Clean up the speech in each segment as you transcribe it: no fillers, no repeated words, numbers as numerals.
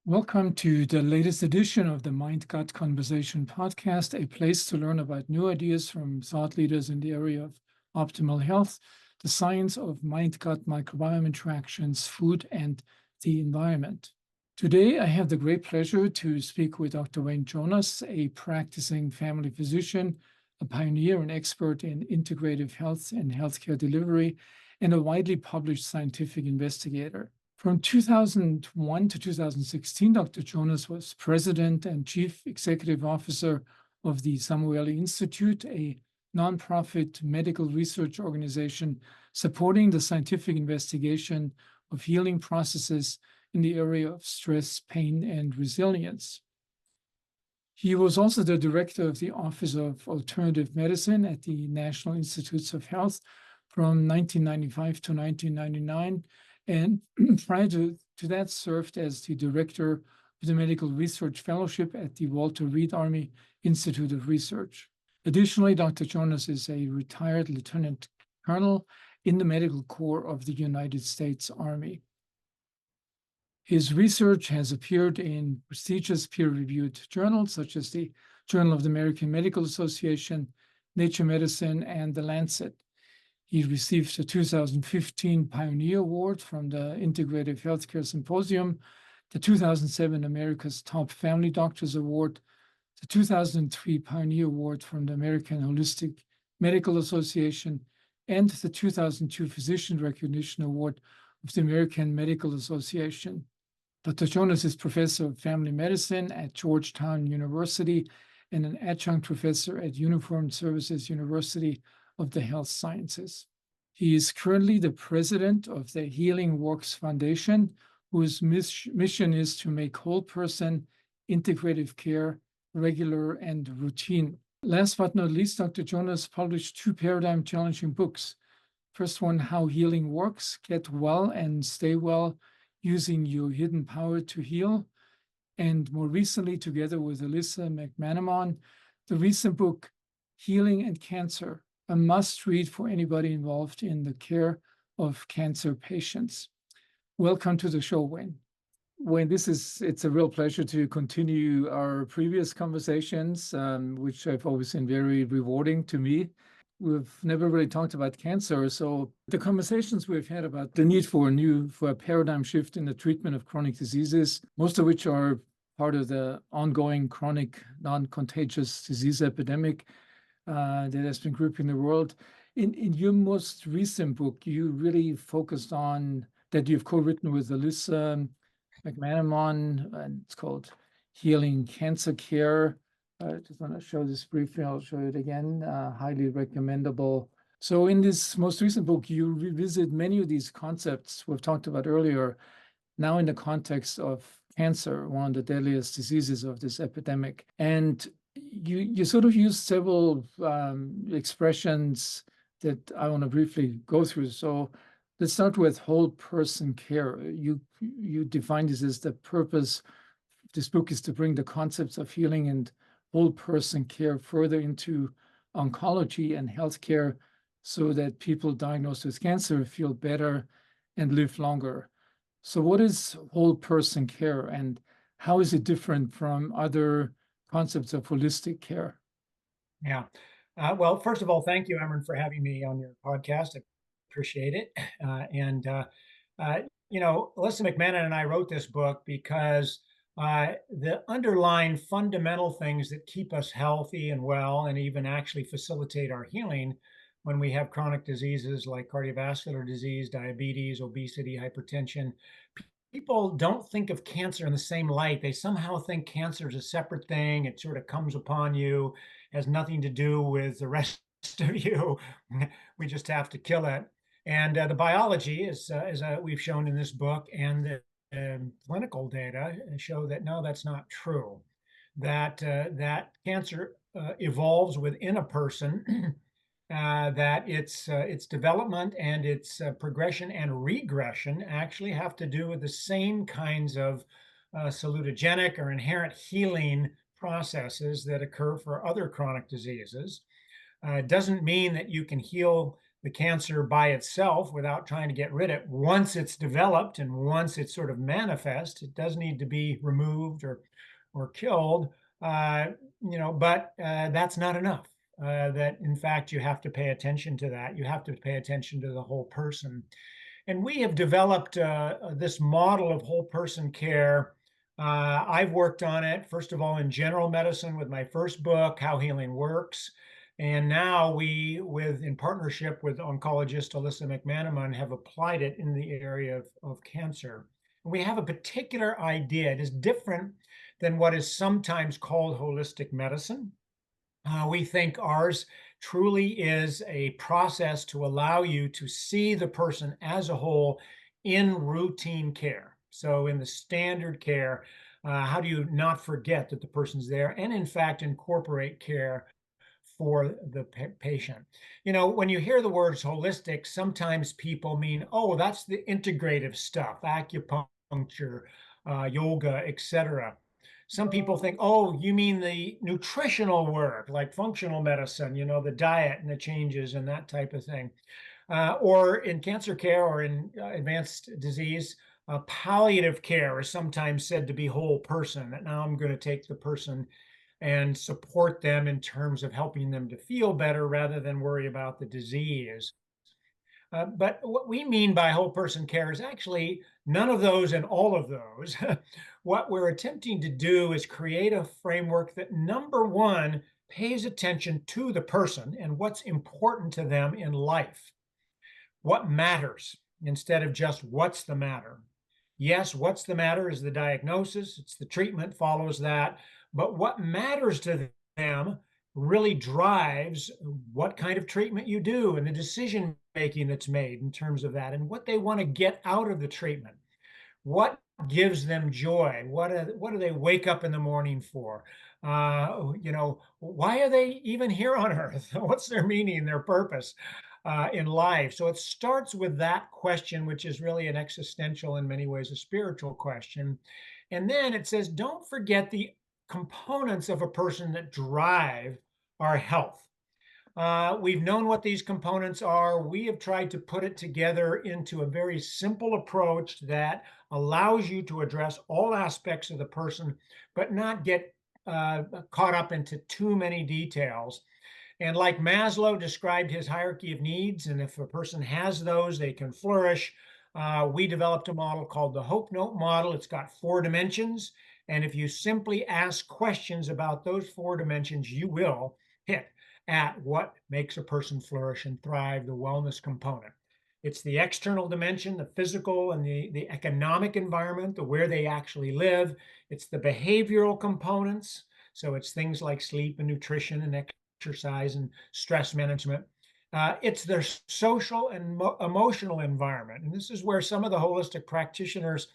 Welcome to the latest edition of the Mind Gut Conversation podcast, a place to learn about new ideas from thought leaders in the area of optimal health, the science of mind gut microbiome interactions, food, and the environment. Today, I have the great pleasure to speak with Dr. Wayne Jonas, a practicing family physician, a pioneer and expert in integrative health and healthcare delivery, and a widely published scientific investigator. From 2001 to 2016, Dr. Jonas was president and chief executive officer of the Samueli Institute, a nonprofit medical research organization supporting the scientific investigation of healing processes in the area of stress, pain, and resilience. He was also the director of the Office of Alternative Medicine at the National Institutes of Health from 1995 to 1999. And prior to that, served as the director of the Medical Research Fellowship at the Walter Reed Army Institute of Research. Additionally, Dr. Jonas is a retired lieutenant colonel in the Medical Corps of the United States Army. His research has appeared in prestigious peer-reviewed journals such as the Journal of the American Medical Association, Nature Medicine, and The Lancet. He received the 2015 Pioneer Award from the Integrative Healthcare Symposium, the 2007 America's Top Family Doctors Award, the 2003 Pioneer Award from the American Holistic Medical Association, and the 2002 Physician Recognition Award of the American Medical Association. Dr. Jonas is professor of family medicine at Georgetown University and an adjunct professor at Uniformed Services University of the Health Sciences. He is currently the president of the Healing Works Foundation, whose mission is to make whole person integrative care regular and routine. Last but not least, Dr. Jonas published two paradigm-challenging books. First one, How Healing Works, Get Well and Stay Well Using Your Hidden Power to Heal. And more recently, together with Alyssa McManamon, the recent book, Healing and Cancer, a must-read for anybody involved in the care of cancer patients. Welcome to the show, Wayne. Wayne, it's a real pleasure to continue our previous conversations, which have always been very rewarding to me. We've never really talked about cancer, so the conversations we've had about the need for a paradigm shift in the treatment of chronic diseases, most of which are part of the ongoing chronic non-contagious disease epidemic that has been gripping the world. In your most recent book, you really focused on that you've co-written with Alyssa McManamon, and it's called Healing Cancer Care. I just want to show this briefly. I'll show it again. Highly recommendable. So in this most recent book, you revisit many of these concepts we've talked about earlier, now in the context of cancer, one of the deadliest diseases of this epidemic. And you sort of use several expressions that I want to briefly go through. So let's start with whole person care. You define this as the purpose. This book is to bring the concepts of healing and whole person care further into oncology and healthcare so that people diagnosed with cancer feel better and live longer. So what is whole person care and how is it different from other concepts of holistic care? Yeah. Well, first of all, thank you, Emron, for having me on your podcast. I appreciate it. Alyssa McManamon and I wrote this book because the underlying fundamental things that keep us healthy and well and even actually facilitate our healing when we have chronic diseases like cardiovascular disease, diabetes, obesity, hypertension, people don't think of cancer in the same light. They somehow think cancer is a separate thing. It sort of comes upon you, has nothing to do with the rest of you. We just have to kill it. And the biology, as we've shown in this book, and the clinical data show that no, that's not true. That cancer evolves within a person. That its development and its progression and regression actually have to do with the same kinds of salutogenic or inherent healing processes that occur for other chronic diseases. It doesn't mean that you can heal the cancer by itself without trying to get rid of it. Once it's developed and once it's sort of manifest, it does need to be removed or killed. But that's not enough. That in fact you have to pay attention to that. You have to pay attention to the whole person. And we have developed this model of whole person care. I've worked on it, first of all, in general medicine with my first book, How Healing Works. And now in partnership with oncologist Alyssa McManamon, have applied it in the area of cancer. And we have a particular idea. It is different than what is sometimes called holistic medicine. We think ours truly is a process to allow you to see the person as a whole in routine care. So in the standard care, how do you not forget that the person's there and in fact incorporate care for the patient? When you hear the words holistic, sometimes people mean, oh, that's the integrative stuff, acupuncture, yoga, etc. Some people think, oh, you mean the nutritional work, like functional medicine, the diet and the changes and that type of thing. Or in cancer care or in advanced disease, palliative care is sometimes said to be whole person. That now I'm going to take the person and support them in terms of helping them to feel better rather than worry about the disease. But what we mean by whole person care is actually none of those and all of those. What we're attempting to do is create a framework that, number one, pays attention to the person and what's important to them in life. What matters instead of just what's the matter. Yes, what's the matter is the diagnosis, it's the treatment follows that, but what matters to them really drives what kind of treatment you do and the decision making that's made in terms of that and what they want to get out of the treatment. What gives them joy? What do they wake up in the morning for? Why are they even here on earth? What's their meaning, their purpose in life? So it starts with that question, which is really an existential, in many ways, a spiritual question. And then it says, don't forget the components of a person that drive our health. We've known what these components are. We have tried to put it together into a very simple approach that allows you to address all aspects of the person, but not get caught up into too many details. And like Maslow described his hierarchy of needs, and if a person has those, they can flourish. We developed a model called the Hope Note model. It's got 4 dimensions. And if you simply ask questions about those 4 dimensions, you will hit at what makes a person flourish and thrive, the wellness component. It's the external dimension, the physical and the economic environment, the where they actually live. It's the behavioral components. So it's things like sleep and nutrition and exercise and stress management. It's their social and emotional environment. And this is where some of the holistic practitioners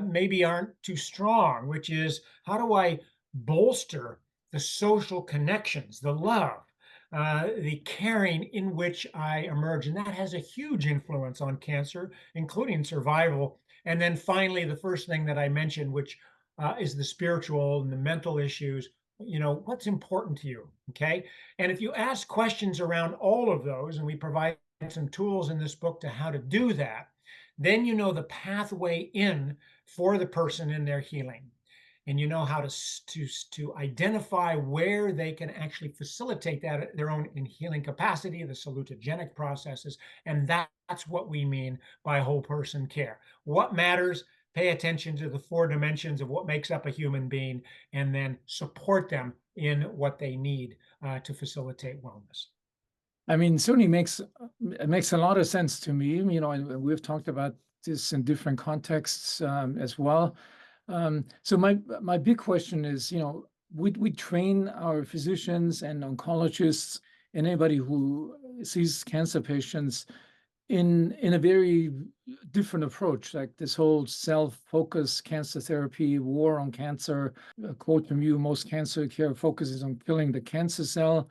maybe aren't too strong, which is how do I bolster the social connections, the love, the caring in which I emerge. And that has a huge influence on cancer, including survival. And then finally, the first thing that I mentioned, which is the spiritual and the mental issues, what's important to you, okay? And if you ask questions around all of those, and we provide some tools in this book to how to do that, then you know the pathway in for the person in their healing. And you know how to identify where they can actually facilitate that their own in healing capacity, the salutogenic processes. And that's what we mean by whole person care. What matters? Pay attention to the 4 dimensions of what makes up a human being, and then support them in what they need to facilitate wellness. I mean, certainly it makes a lot of sense to me, and we've talked about this in different contexts as well. So my big question is, we train our physicians and oncologists and anybody who sees cancer patients in a very different approach, like this whole self-focused cancer therapy, war on cancer. A quote from you: most cancer care focuses on killing the cancer cell,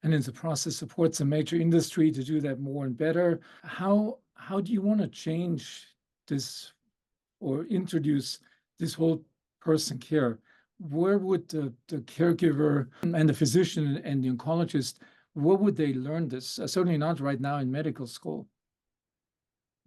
and in the process supports a major industry to do that more and better. How do you want to change this or introduce this whole person care? Where would the caregiver and the physician and the oncologist, Where would they learn this? Certainly not right now in medical school.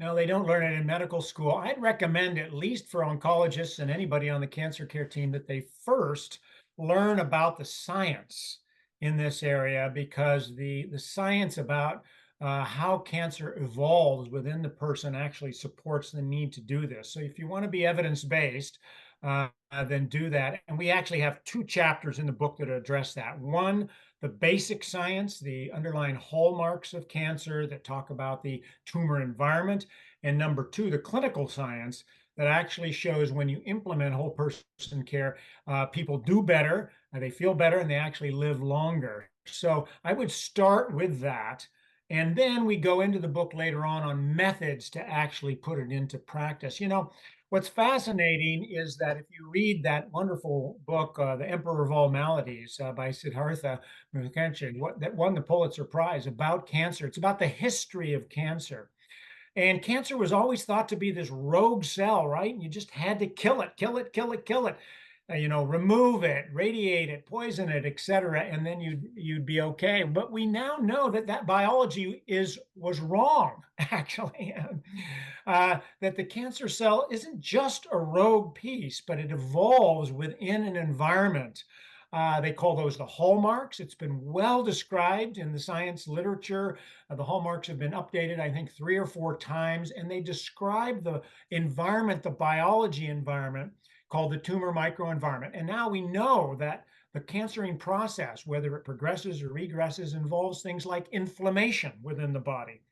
No, they don't learn it in medical school. I'd recommend, at least for oncologists and anybody on the cancer care team, that they first learn about the science in this area, because the science about how cancer evolves within the person actually supports the need to do this. So if you want to be evidence-based, then do that. And we actually have 2 chapters in the book that address that. One, the basic science, the underlying hallmarks of cancer that talk about the tumor environment. And number 2, the clinical science that actually shows when you implement whole person care, people do better, they feel better, and they actually live longer. So I would start with that. And then we go into the book later on methods to actually put it into practice. What's fascinating is that if you read that wonderful book, The Emperor of All Maladies by Siddhartha Mukherjee, that won the Pulitzer Prize, about cancer, it's about the history of cancer. And cancer was always thought to be this rogue cell, right? And you just had to kill it, kill it, kill it, kill it. Remove it, radiate it, poison it, etc., and then you'd be okay. But we now know that biology was wrong, actually. That the cancer cell isn't just a rogue piece, but it evolves within an environment. They call those the hallmarks. It's been well described in the science literature. The hallmarks have been updated, I think, 3 or 4 times, and they describe the environment, the biology environment, called the tumor microenvironment. And now we know that the cancering process, whether it progresses or regresses, involves things like inflammation within the body,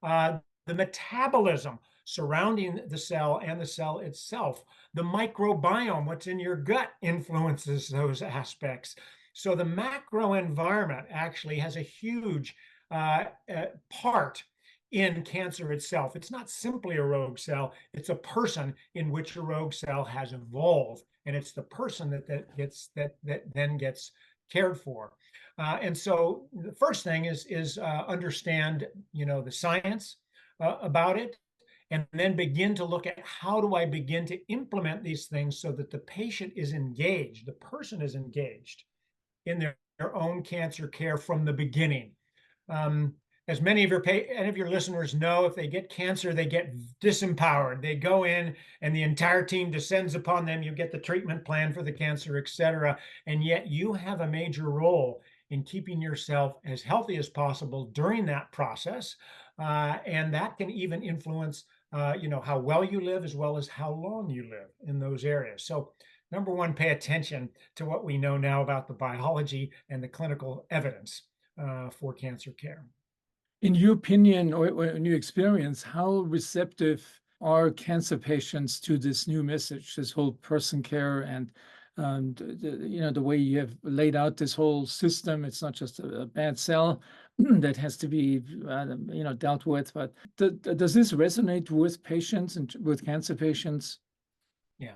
the metabolism surrounding the cell and the cell itself, the microbiome, what's in your gut, influences those aspects. So the macro environment actually has a huge part in cancer itself. It's not simply a rogue cell, it's a person in which a rogue cell has evolved, and it's the person that then gets cared for. And so the first thing is understand the science about it, and then begin to look at how do I begin to implement these things so that the patient is engaged, the person is engaged in their own cancer care from the beginning. As many of your listeners know, if they get cancer, they get disempowered. They go in and the entire team descends upon them. You get the treatment plan for the cancer, etc. And yet you have a major role in keeping yourself as healthy as possible during that process. And that can even influence, how well you live as well as how long you live in those areas. So number one, pay attention to what we know now about the biology and the clinical evidence for cancer care. In your opinion, or in your experience, how receptive are cancer patients to this new message, this whole person care, and the way you have laid out this whole system? It's not just a bad cell that has to be dealt with, but does this resonate with patients and with cancer patients? Yeah,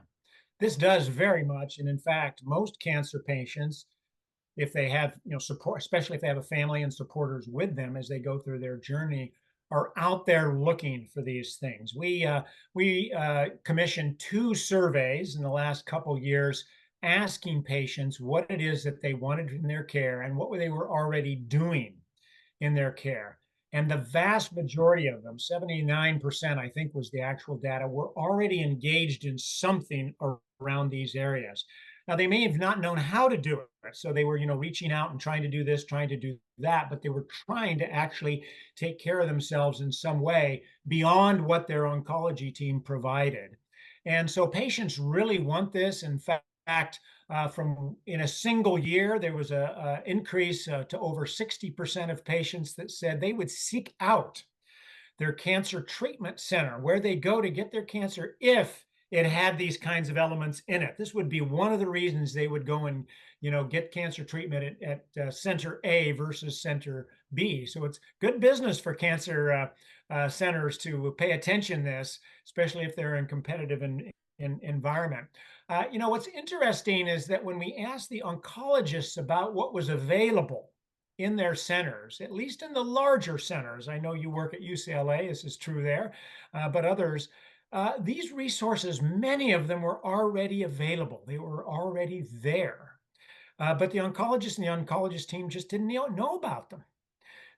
this does very much. And in fact, most cancer patients, if they have support, especially if they have a family and supporters with them as they go through their journey, are out there looking for these things. We commissioned 2 surveys in the last couple years, asking patients what it is that they wanted in their care and what they were already doing in their care. And the vast majority of them, 79%, I think was the actual data, were already engaged in something around these areas. Now, they may have not known how to do it. So they were, reaching out and trying to do this, trying to do that, but they were trying to actually take care of themselves in some way beyond what their oncology team provided. And so patients really want this. In fact, from in a single year, there was a increase to over 60% of patients that said they would seek out their cancer treatment center where they go to get their cancer if it had these kinds of elements in it. This would be one of the reasons they would go and get cancer treatment at center A versus center B. So it's good business for cancer centers to pay attention to this, especially if they're in competitive environment. What's interesting is that when we asked the oncologists about what was available in their centers, at least in the larger centers, I know you work at UCLA, this is true there, but others, these resources, many of them were already available. They were already there. But the oncologists and the oncologist team just didn't know about them.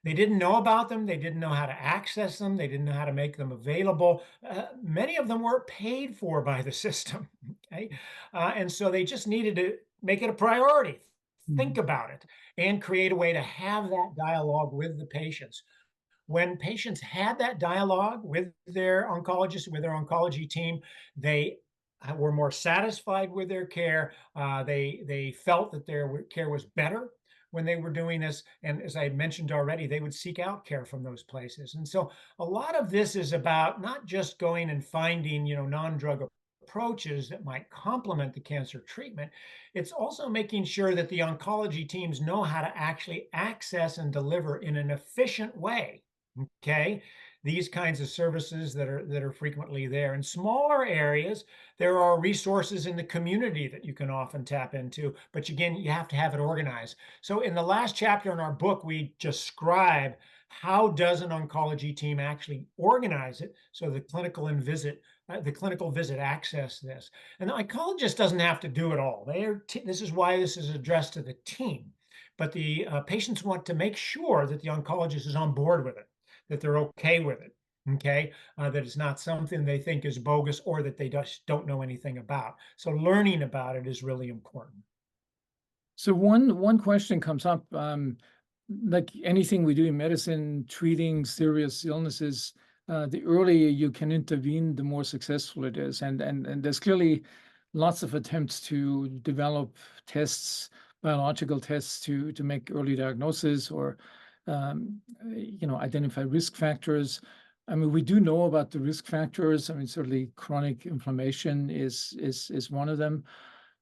They didn't know about them. They didn't know how to access them. They didn't know how to make them available. Many of them weren't paid for by the system. Okay. And so they just needed to make it a priority, think Mhm. about it, and create a way to have that dialogue with the patients. When patients had that dialogue with their oncologist, with their oncology team, they were more satisfied with their care. They felt that their care was better when they were doing this. And as I mentioned already, they would seek out care from those places. And so a lot of this is about not just going and finding, non-drug approaches that might complement the cancer treatment. It's also making sure that the oncology teams know how to actually access and deliver in an efficient way. Okay, these kinds of services that are frequently there. In smaller areas, there are resources in the community that you can often tap into, but again, you have to have it organized. So in the last chapter in our book, we describe how does an oncology team actually organize it so the clinical visit access this. And the oncologist doesn't have to do it all. This is why this is addressed to the team. But the patients want to make sure that the oncologist is on board with it, that they're okay with it. Okay, that it's not something they think is bogus or that they just don't know anything about. So learning about it is really important. So one question comes up, like anything we do in medicine, treating serious illnesses, the earlier you can intervene, the more successful it is. And there's clearly lots of attempts to develop tests, biological tests to make early diagnosis or identify risk factors. I mean, we do know about the risk factors. I mean, certainly chronic inflammation is one of them.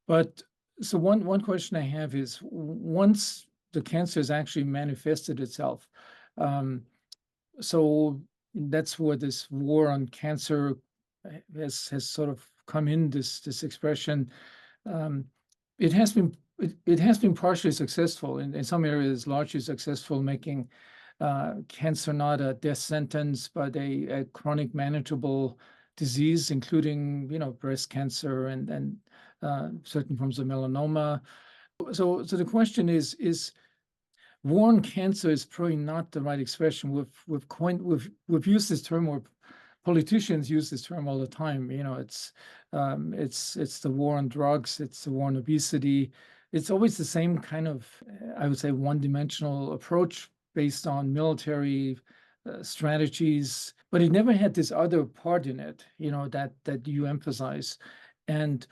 But so one question I have is, once the cancer has actually manifested itself, um, so that's where this war on cancer has sort of come in, this expression. Um, it has been partially successful in some areas, largely successful, making cancer not a death sentence, but a chronic manageable disease, including breast cancer and certain forms of melanoma. So the question is war on cancer is probably not the right expression. We've used this term, or politicians use this term all the time. It's the war on drugs, it's the war on obesity. It's always the same kind of, I would say, one-dimensional approach based on military strategies, but it never had this other part in it, that you emphasize. And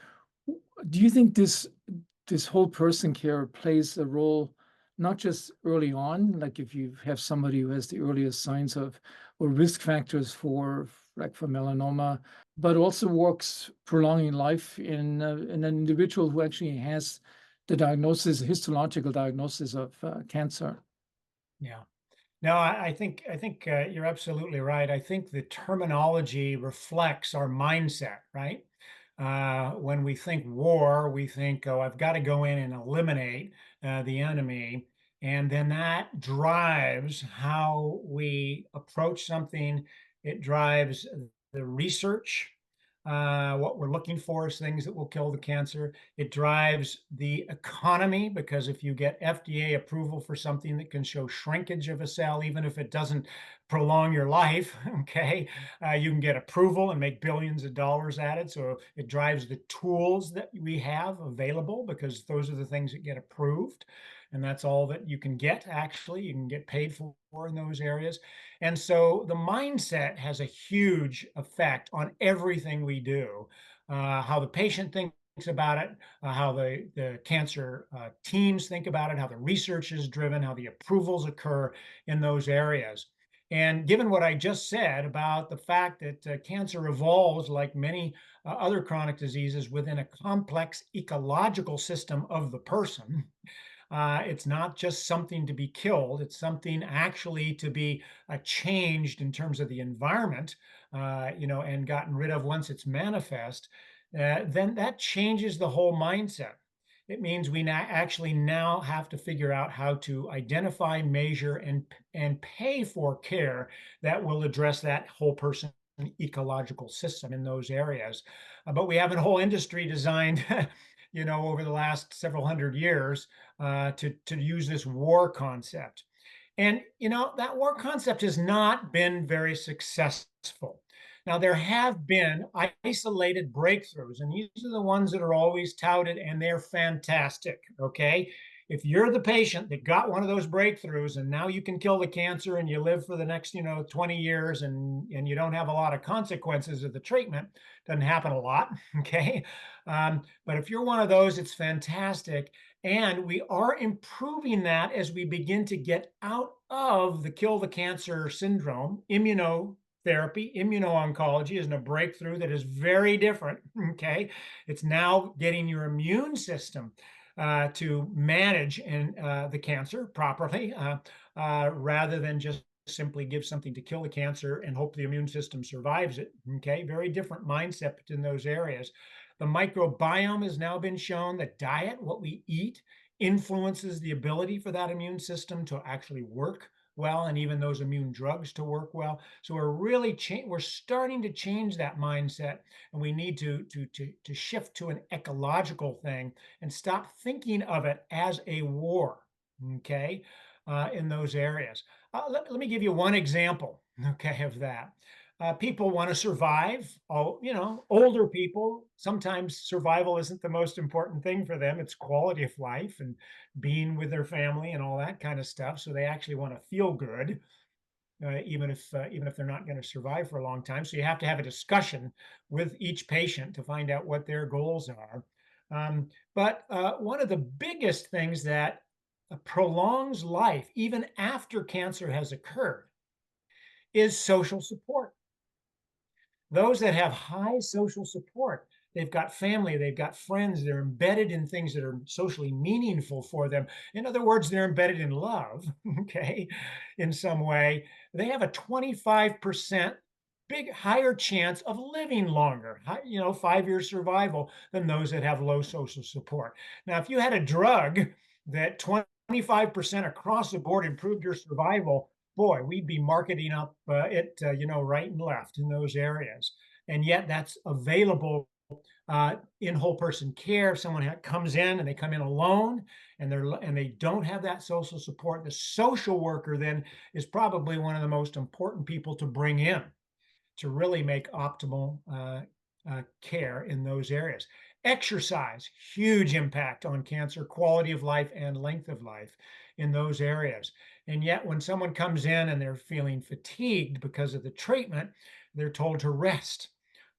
do you think this whole person care plays a role, not just early on, like if you have somebody who has the earliest signs of or risk factors for melanoma, but also works prolonging life in an individual who actually has the diagnosis, histological diagnosis of cancer? Yeah. No, I think you're absolutely right. I think the terminology reflects our mindset, right? When we think war, we think, oh, I've got to go in and eliminate the enemy. And then that drives how we approach something. It drives the research. What we're looking for is things that will kill the cancer. It drives the economy, because if you get FDA approval for something that can show shrinkage of a cell, even if it doesn't prolong your life, okay, you can get approval and make billions of dollars at it. So it drives the tools that we have available, because those are the things that get approved. And that's all that you can get, actually. You can get paid for in those areas. And so the mindset has a huge effect on everything we do, how the patient thinks about it, how the cancer teams think about it, how the research is driven, how the approvals occur in those areas. And given what I just said about the fact that cancer evolves like many other chronic diseases within a complex ecological system of the person, it's not just something to be killed, it's something actually to be changed in terms of the environment, and gotten rid of once it's manifest. Then that changes the whole mindset. It means we actually now have to figure out how to identify, measure, and pay for care that will address that whole person ecological system in those areas. But we have a whole industry designed, over the last several hundred years, to use this war concept. And, that war concept has not been very successful. Now, there have been isolated breakthroughs, and these are the ones that are always touted, and they're fantastic. Okay. If you're the patient that got one of those breakthroughs and now you can kill the cancer and you live for the next 20 years, and you don't have a lot of consequences of the treatment, doesn't happen a lot. Okay. But if you're one of those, it's fantastic. And we are improving that as we begin to get out of the kill the cancer syndrome. Immunotherapy, immuno-oncology is a breakthrough that is very different. Okay. It's now getting your immune system to manage the cancer properly, rather than just simply give something to kill the cancer and hope the immune system survives it. Okay. Very different mindset in those areas. The microbiome has now been shown that diet, what we eat, influences the ability for that immune system to actually work well, and even those immune drugs to work well. So we're starting to change that mindset, and we need to shift to an ecological thing and stop thinking of it as a war. Okay, in those areas. Let me give you one example. Okay, of that. People want to survive. Older people, sometimes survival isn't the most important thing for them. It's quality of life and being with their family and all that kind of stuff. So they actually want to feel good, even if they're not going to survive for a long time. So you have to have a discussion with each patient to find out what their goals are. But one of the biggest things that prolongs life, even after cancer has occurred, is social support. Those that have high social support, they've got family, they've got friends, they're embedded in things that are socially meaningful for them. In other words, they're embedded in love, okay, in some way. They have a 25% higher chance of living longer, 5-year survival, than those that have low social support. Now, if you had a drug that 25% across the board improved your survival, boy, we'd be marketing up it, right and left in those areas. And yet that's available in whole person care. If someone comes in and they come in alone and they don't have that social support, the social worker then is probably one of the most important people to bring in to really make optimal care in those areas. Exercise, huge impact on cancer quality of life and length of life in those areas. And yet, when someone comes in and they're feeling fatigued because of the treatment, they're told to rest.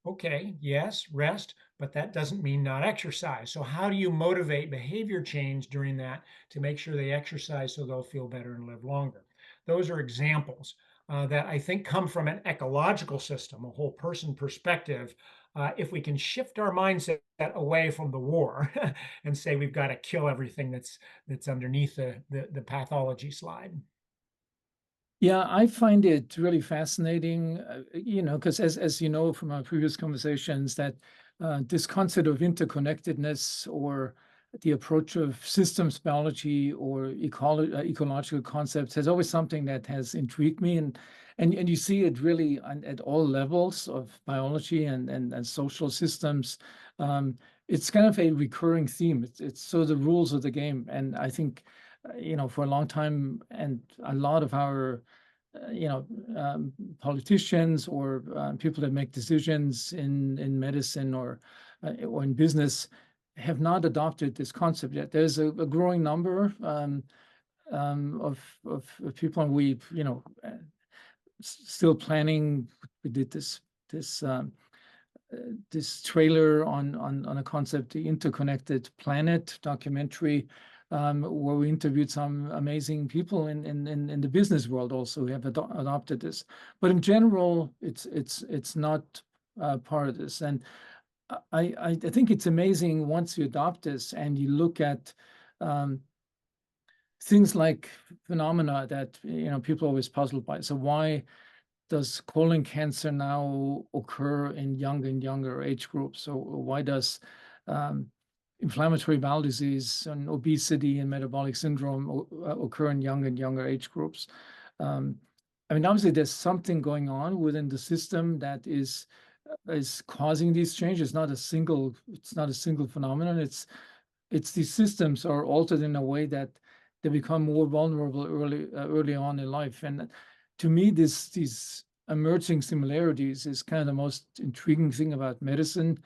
Okay, yes, rest, but that doesn't mean not exercise. So, how do you motivate behavior change during that to make sure they exercise so they'll feel better and live longer? Those are examples that I think come from an ecological system, a whole person perspective. If we can shift our mindset away from the war and say we've got to kill everything that's underneath the pathology slide. Yeah, I find it really fascinating, because as you know from our previous conversations, that this concept of interconnectedness, or the approach of systems biology, or ecological concepts, has always something that has intrigued me, and you see it really at all levels of biology and social systems. It's kind of a recurring theme. It's so the rules of the game, and I think for a long time, and a lot of our, politicians, or people that make decisions in medicine, or in business, have not adopted this concept yet. There's a growing number of people, and we, still planning. We did this trailer on a concept, the Interconnected Planet documentary, where we interviewed some amazing people in the business world also who have adopted this. But in general, it's not part of this. And I think it's amazing once you adopt this and you look at things like phenomena that people are always puzzled by. So why does colon cancer now occur in younger and younger age groups? So why does inflammatory bowel disease and obesity and metabolic syndrome occur in younger and younger age groups? Obviously, there's something going on within the system that is causing these changes. It's not a single phenomenon. It's these systems are altered in a way that they become more vulnerable early on in life. And to me, these emerging similarities is kind of the most intriguing thing about medicine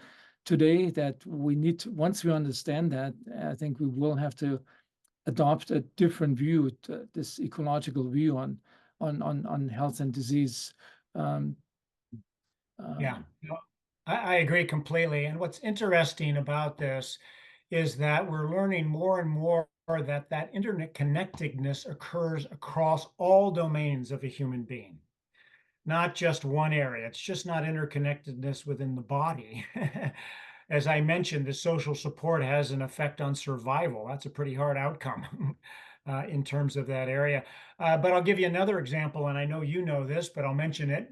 today, that we need to, once we understand that, I think we will have to adopt a different view, this ecological view on health and disease. Um, Yeah, um, no, I agree completely. And what's interesting about this is that we're learning more and more that that internet connectedness occurs across all domains of a human being, not just one area. It's just not interconnectedness within the body. As I mentioned, the social support has an effect on survival. That's a pretty hard outcome in terms of that area. But I'll give you another example, and I know you know this, but I'll mention it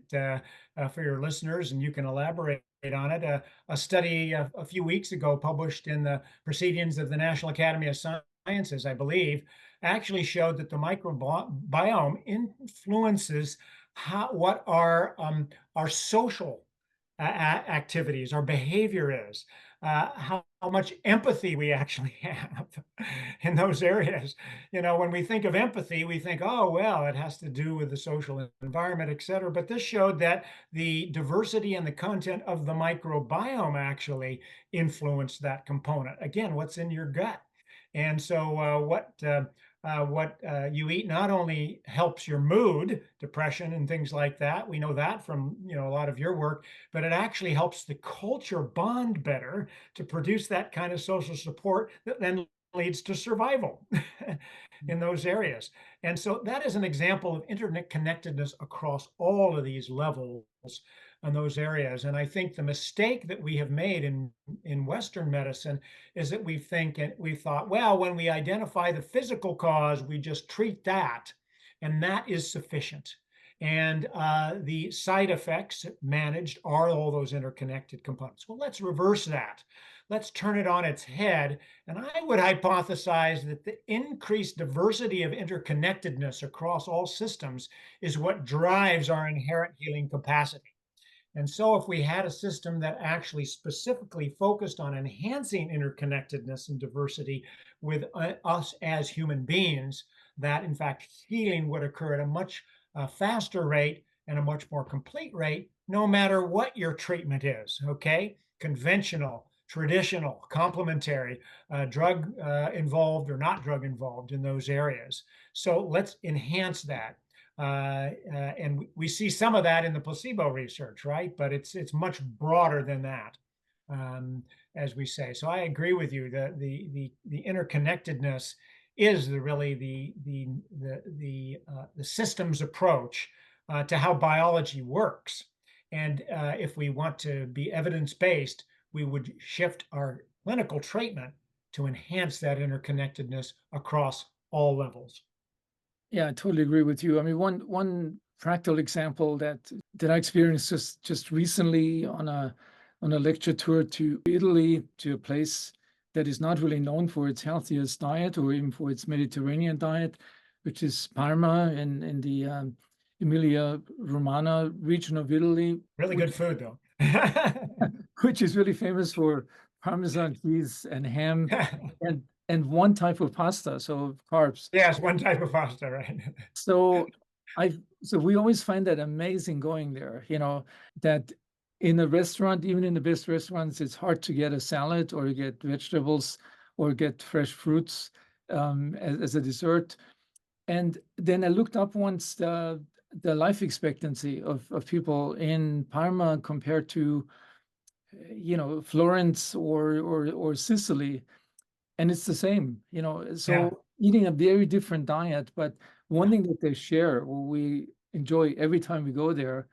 for your listeners, and you can elaborate on it. A study a few weeks ago published in the Proceedings of the National Academy of Sciences, I believe, actually showed that the microbiome influences what our social activities, our behavior is, how much empathy we actually have in those areas. You know, when we think of empathy, we think, oh, well, it has to do with the social environment, et cetera. But this showed that the diversity and the content of the microbiome actually influenced that component. Again, what's in your gut. And so, what you eat not only helps your mood, depression, and things like that. We know that from a lot of your work, but it actually helps the culture bond better to produce that kind of social support that then leads to survival in those areas. And so that is an example of internet connectedness across all of these levels and those areas. And I think the mistake that we have made in Western medicine is that we thought, well, when we identify the physical cause, we just treat that, and that is sufficient. And the side effects managed are all those interconnected components. Well, let's reverse that. Let's turn it on its head. And I would hypothesize that the increased diversity of interconnectedness across all systems is what drives our inherent healing capacity. And so if we had a system that actually specifically focused on enhancing interconnectedness and diversity with us as human beings, that in fact healing would occur at a much faster rate and a much more complete rate, no matter what your treatment is, okay? Conventional, traditional, complementary, drug involved or not drug involved in those areas. So let's enhance that. And we see some of that in the placebo research, right? But it's much broader than that, as we say. So I agree with you that the interconnectedness is really the systems approach to how biology works. And if we want to be evidence-based, we would shift our clinical treatment to enhance that interconnectedness across all levels. Yeah, I totally agree with you. I mean, one practical example that I experienced just recently on a lecture tour to Italy, to a place that is not really known for its healthiest diet or even for its Mediterranean diet, which is Parma in the Emilia Romagna region of Italy. Really good food, though. Which is really famous for Parmesan cheese and ham and one type of pasta, so carbs. Yes, one type of pasta, right? So we always find that amazing going there, that in a restaurant, even in the best restaurants, it's hard to get a salad or get vegetables or get fresh fruits as a dessert. And then I looked up once the life expectancy of people in Parma compared to Florence or Sicily, and it's the same, so eating a very different diet, but one thing that they share, what we enjoy every time we go there,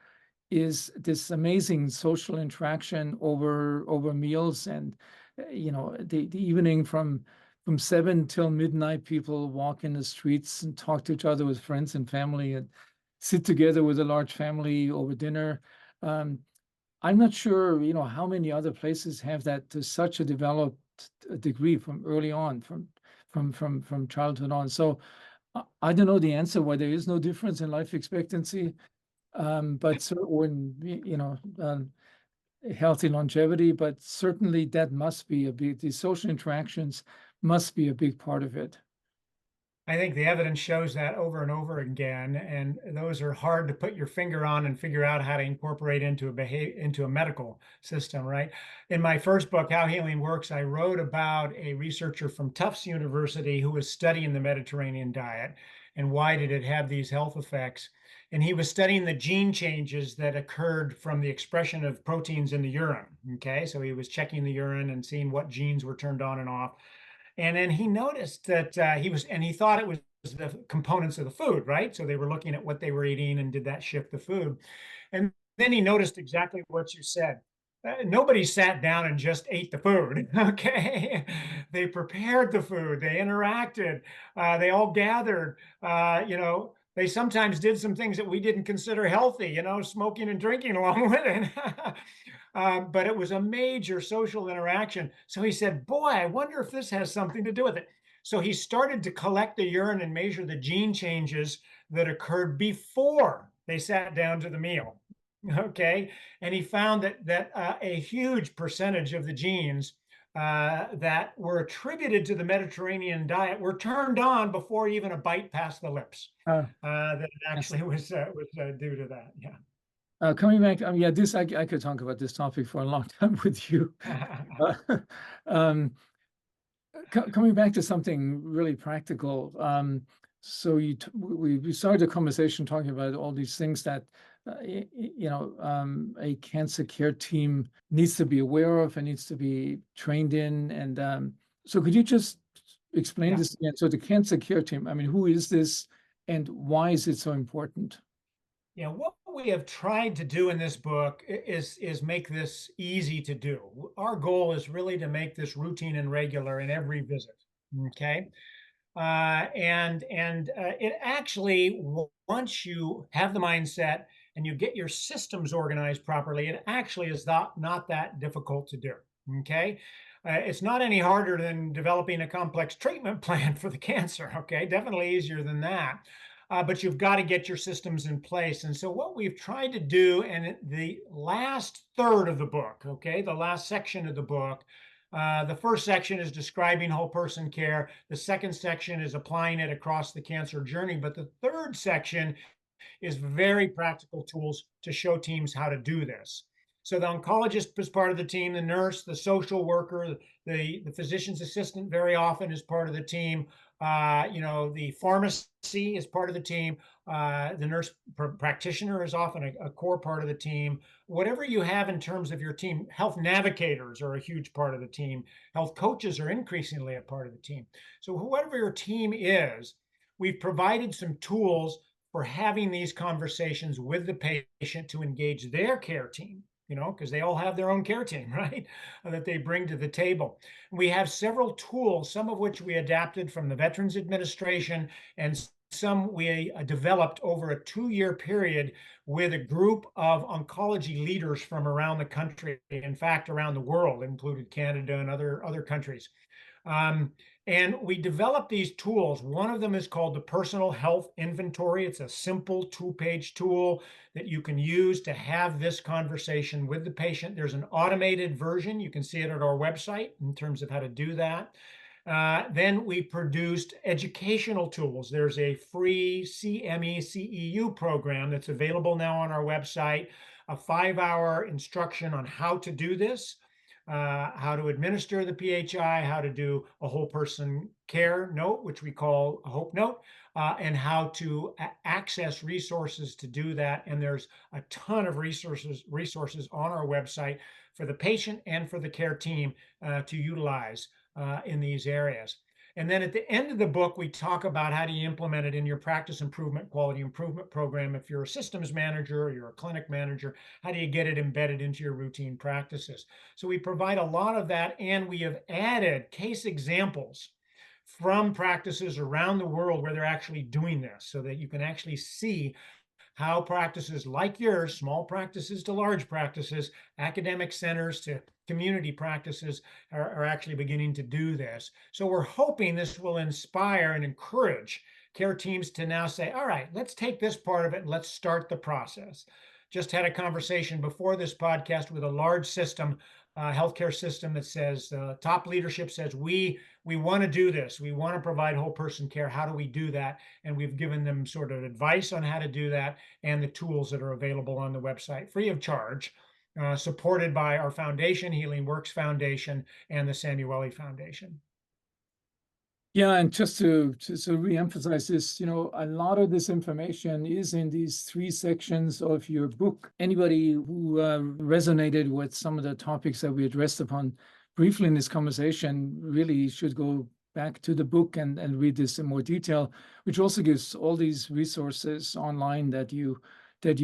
is this amazing social interaction over meals. And the evening from 7 till midnight, people walk in the streets and talk to each other with friends and family and sit together with a large family over dinner. I'm not sure, how many other places have that to such a developed degree from early on, from childhood on. So I don't know the answer why there is no difference in life expectancy, but or in healthy longevity. But certainly that must be a big. The social interactions must be a big part of it. I think the evidence shows that over and over again, and those are hard to put your finger on and figure out how to incorporate into into a medical system, right? In my first book, How Healing Works, I wrote about a researcher from Tufts University who was studying the Mediterranean diet and why did it have these health effects. And he was studying the gene changes that occurred from the expression of proteins in the urine. Okay, so he was checking the urine and seeing what genes were turned on and off. And then he noticed that he thought it was the components of the food, right? So they were looking at what they were eating and did that shift the food. And then he noticed exactly what you said. Nobody sat down and just ate the food. Okay. They prepared the food, they interacted, they all gathered, they sometimes did some things that we didn't consider healthy, smoking and drinking along with it. But it was a major social interaction. So he said, boy, I wonder if this has something to do with it. So he started to collect the urine and measure the gene changes that occurred before they sat down to the meal. Okay. And he found that a huge percentage of the genes that were attributed to the Mediterranean diet were turned on before even a bite passed the lips. Uh, That it yes. actually was due to that. Yeah. Coming back, yeah, this I could talk about this topic for a long time with you. Uh, um, Coming back to something really practical, so we started a conversation talking about all these things that a cancer care team needs to be aware of and needs to be trained in. And so could you just explain Yeah. this again? So the cancer care team, I mean, who is this and why is it so important? Yeah, what we have tried to do in this book is make this easy to do. Our goal is really to make this routine and regular in every visit. Okay, and it actually, once you have the mindset and you get your systems organized properly, it actually is not that difficult to do. Okay, it's not any harder than developing a complex treatment plan for the cancer. Okay, definitely easier than that. But you've got to get your systems in place. And so, what we've tried to do, and the last third of the book, okay, the last section of the book, the first section is describing whole person care. The second section is applying it across the cancer journey. But the third section is very practical tools to show teams how to do this. So the oncologist is part of the team, the nurse, the social worker, the physician's assistant very often is part of the team. The pharmacy is part of the team. The nurse practitioner is often a core part of the team. Whatever you have in terms of your team, health navigators are a huge part of the team. Health coaches are increasingly a part of the team. So whoever your team is, we've provided some tools for having these conversations with the patient to engage their care team, because they all have their own care team, right? That they bring to the table. We have several tools, some of which we adapted from the Veterans Administration, and some we developed over a 2-year period with a group of oncology leaders from around the country. In fact, around the world, included Canada and other countries. Um, and we developed these tools. One of them is called the Personal Health Inventory. It's a simple 2-page tool that you can use to have this conversation with the patient. There's an automated version. You can see it at our website in terms of how to do that. Then we produced educational tools. There's a free CME CEU program that's available now on our website, a 5-hour instruction on how to do this, how to administer the PHI, how to do a whole person care note, which we call a Hope Note, and how to access resources to do that. And there's a ton of resources on our website for the patient and for the care team to utilize in these areas. And then at the end of the book, we talk about how do you implement it in your practice improvement, quality improvement program. If you're a systems manager or you're a clinic manager, how do you get it embedded into your routine practices? So we provide a lot of that, and we have added case examples from practices around the world where they're actually doing this so that you can actually see how practices like yours, small practices to large practices, academic centers to community practices, are actually beginning to do this. So we're hoping this will inspire and encourage care teams to now say, all right, let's take this part of it and let's start the process. Just had a conversation before this podcast with a large system, healthcare system that says top leadership says we we want to do this. We want to provide whole person care. How do we do that? And we've given them sort of advice on how to do that and the tools that are available on the website free of charge, supported by our foundation, Healing Works Foundation, and the Samueli Foundation. Yeah, and just to re-emphasize this, a lot of this information is in these 3 sections of your book. Anybody who resonated with some of the topics that we addressed upon briefly in this conversation really should go back to the book and read this in more detail, which also gives all these resources online that you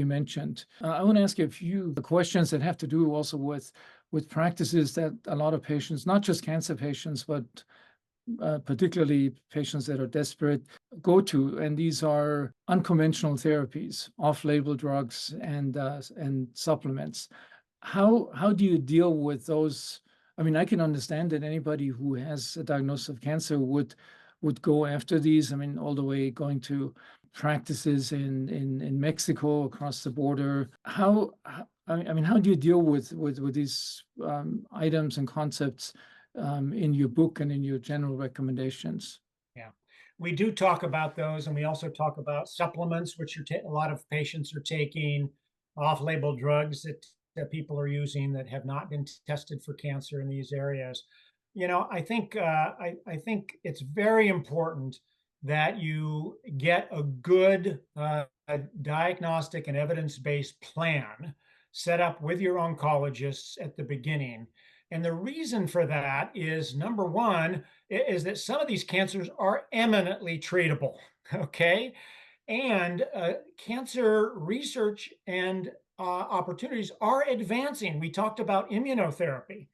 mentioned. I want to ask you a few questions that have to do also with practices that a lot of patients, not just cancer patients, but particularly patients that are desperate, go to, and these are unconventional therapies, off-label drugs, and supplements. How do you deal with those? I mean, I can understand that anybody who has a diagnosis of cancer would go after these. I mean, all the way going to practices in Mexico across the border. I mean, how do you deal with these items and concepts in your book and in your general recommendations? Yeah, we do talk about those, and we also talk about supplements, which a lot of patients are taking, off-label drugs that people are using that have not been tested for cancer in these areas. I think I think it's very important that you get a good diagnostic and evidence-based plan set up with your oncologists at the beginning. And the reason for that is, number one, is that some of these cancers are eminently treatable, okay? And cancer research and opportunities are advancing. We talked about immunotherapy.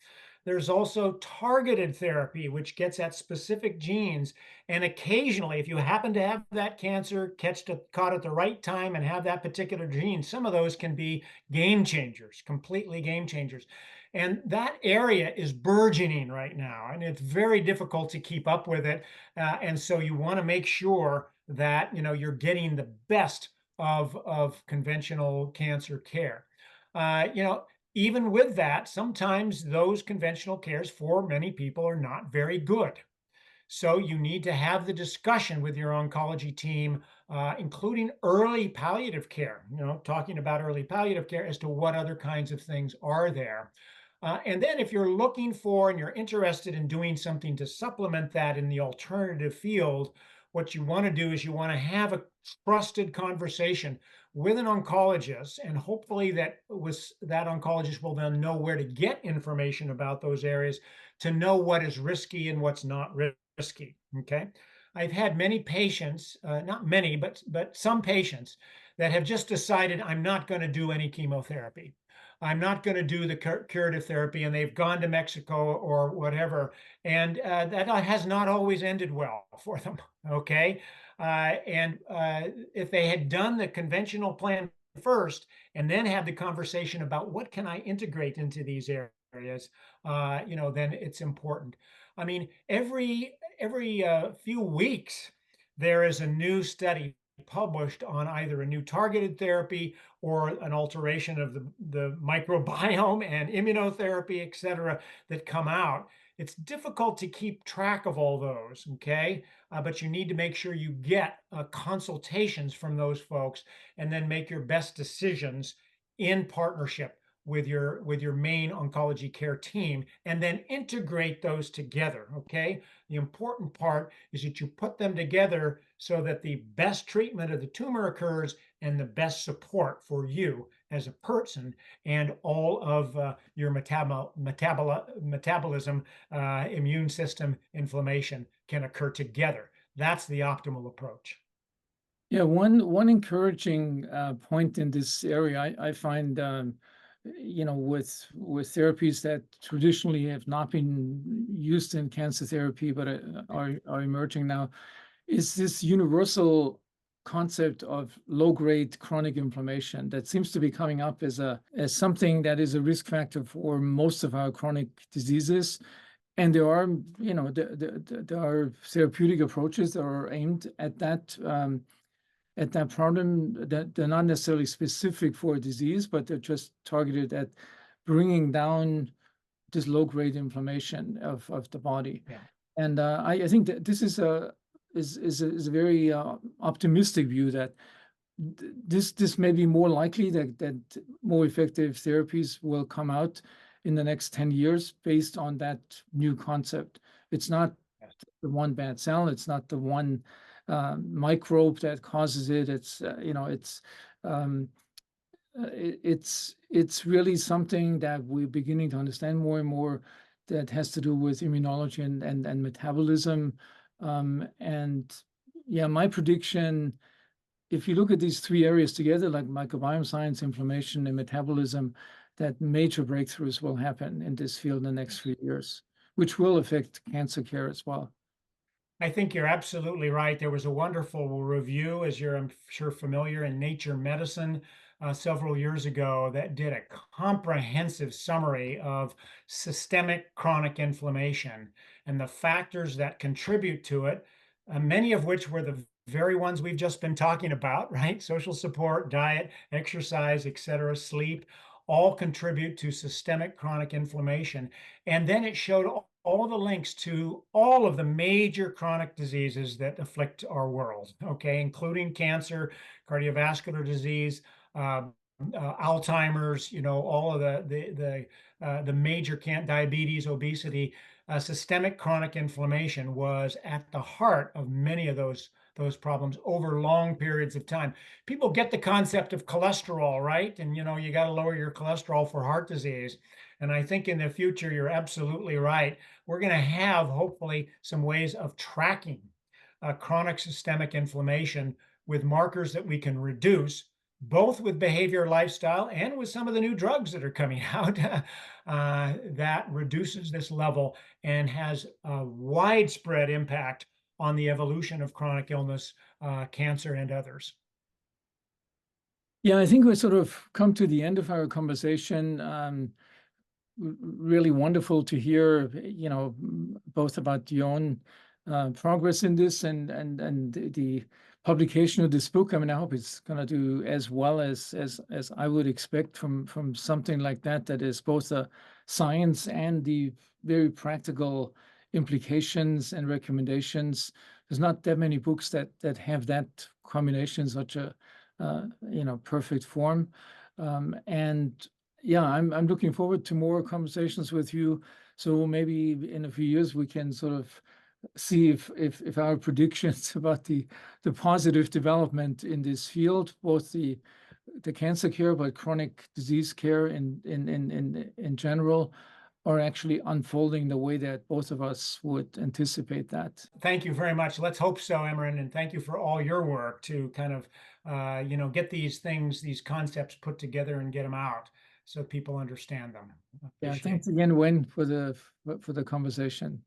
There's also targeted therapy, which gets at specific genes. And occasionally, if you happen to have that cancer, caught at the right time and have that particular gene, some of those can be game changers, completely game changers. And that area is burgeoning right now, and it's very difficult to keep up with it. And so you want to make sure that you're getting the best of conventional cancer care. Even with that, sometimes those conventional cares for many people are not very good. So you need to have the discussion with your oncology team, including early palliative care, talking about early palliative care as to what other kinds of things are there. And then if you're looking for and you're interested in doing something to supplement that in the alternative field, what you want to do is you want to have a trusted conversation with an oncologist, and hopefully that oncologist will then know where to get information about those areas to know what is risky and what's not risky. Okay, I've had many patients, not many, but some patients that have just decided, I'm not going to do any chemotherapy. I'm not going to do the curative therapy, and they've gone to Mexico or whatever, and that has not always ended well for them. Okay, and if they had done the conventional plan first, and then had the conversation about what can I integrate into these areas, then it's important. I mean, every few weeks there is a new study published on either a new targeted therapy or an alteration of the microbiome and immunotherapy, et cetera, that come out. It's difficult to keep track of all those, okay? But you need to make sure you get consultations from those folks and then make your best decisions in partnership with your main oncology care team, and then integrate those together. Okay, the important part is that you put them together so that the best treatment of the tumor occurs and the best support for you as a person and all of your metabolism, immune system, inflammation can occur together. That's the optimal approach. Yeah, one encouraging point in this area, I find, with therapies that traditionally have not been used in cancer therapy, but are emerging now, is this universal concept of low-grade chronic inflammation that seems to be coming up as something that is a risk factor for most of our chronic diseases. And there are, there are therapeutic approaches that are aimed at that problem, that they're not necessarily specific for a disease, but they're just targeted at bringing down this low-grade inflammation of the body. Yeah. And I think that this is a very optimistic view that this may be more likely that more effective therapies will come out in the next 10 years based on that new concept. It's not Yes. the one bad cell, it's not the one microbe that causes it. It's um, it's really something that we're beginning to understand more and more that has to do with immunology and metabolism. And yeah, my prediction, if you look at these three areas together, like microbiome science, inflammation, and metabolism, that major breakthroughs will happen in this field in the next few years, which will affect cancer care as well. I think you're absolutely right. There was a wonderful review, as you're, I'm sure, familiar, in Nature Medicine several years ago that did a comprehensive summary of systemic chronic inflammation and the factors that contribute to it, many of which were the very ones we've just been talking about, right? Social support, diet, exercise, etc., sleep, all contribute to systemic chronic inflammation. And then it showed all the links to all of the major chronic diseases that afflict our world, okay, including cancer, cardiovascular disease, Alzheimer's, all of the major diabetes, obesity. Systemic chronic inflammation was at the heart of many of those problems over long periods of time. People get the concept of cholesterol, right? And you got to lower your cholesterol for heart disease. And I think in the future, you're absolutely right. We're going to have hopefully some ways of tracking chronic systemic inflammation with markers that we can reduce, both with behavior, lifestyle, and with some of the new drugs that are coming out that reduces this level and has a widespread impact on the evolution of chronic illness, cancer, and others. Yeah, I think we sort of come to the end of our conversation. Really wonderful to hear, both about your own progress in this and the publication of this book. I mean, I hope it's going to do as well as I would expect from something like that, that is both the science and the very practical implications and recommendations. There's not that many books that have that combination in such a perfect form. And yeah, I'm looking forward to more conversations with you. So maybe in a few years we can sort of see if our predictions about the positive development in this field, both the cancer care, but chronic disease care in general, are actually unfolding the way that both of us would anticipate that. Thank you very much. Let's hope so, Emran, and thank you for all your work to kind of, get these things, these concepts put together and get them out so people understand them. Yeah, Appreciate thanks it. again, Wayne, for the conversation.